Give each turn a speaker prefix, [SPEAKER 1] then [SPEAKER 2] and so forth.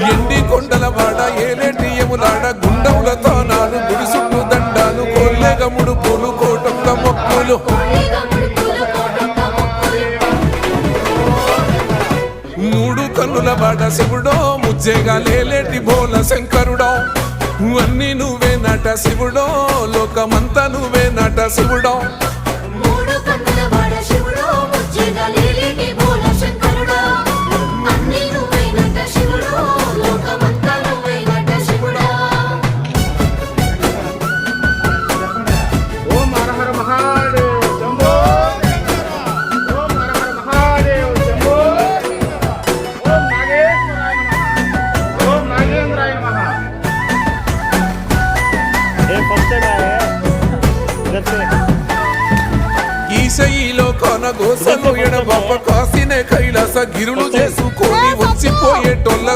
[SPEAKER 1] ఎండి కొండల వాడ ఏలేటి యములాడ గుండములతో నాలు గుడిసుట్టు దండాలు కొల్లెగ ముడుపులు కోటొక్క మొక్కులు మూడు కన్నుల వాడ శివుడో ముజ్జేగా లేలేటి బోల శంకరుడో అన్ని నువ్వే నట శివుడో లోకమంతా నువ్వే నట శివుడో ఈశయిలో కొనగోసలు ఎడబొప్ప కాసినే కైలాస గిరులు చేసుకొని వచ్చిపోయేటోళ్ళ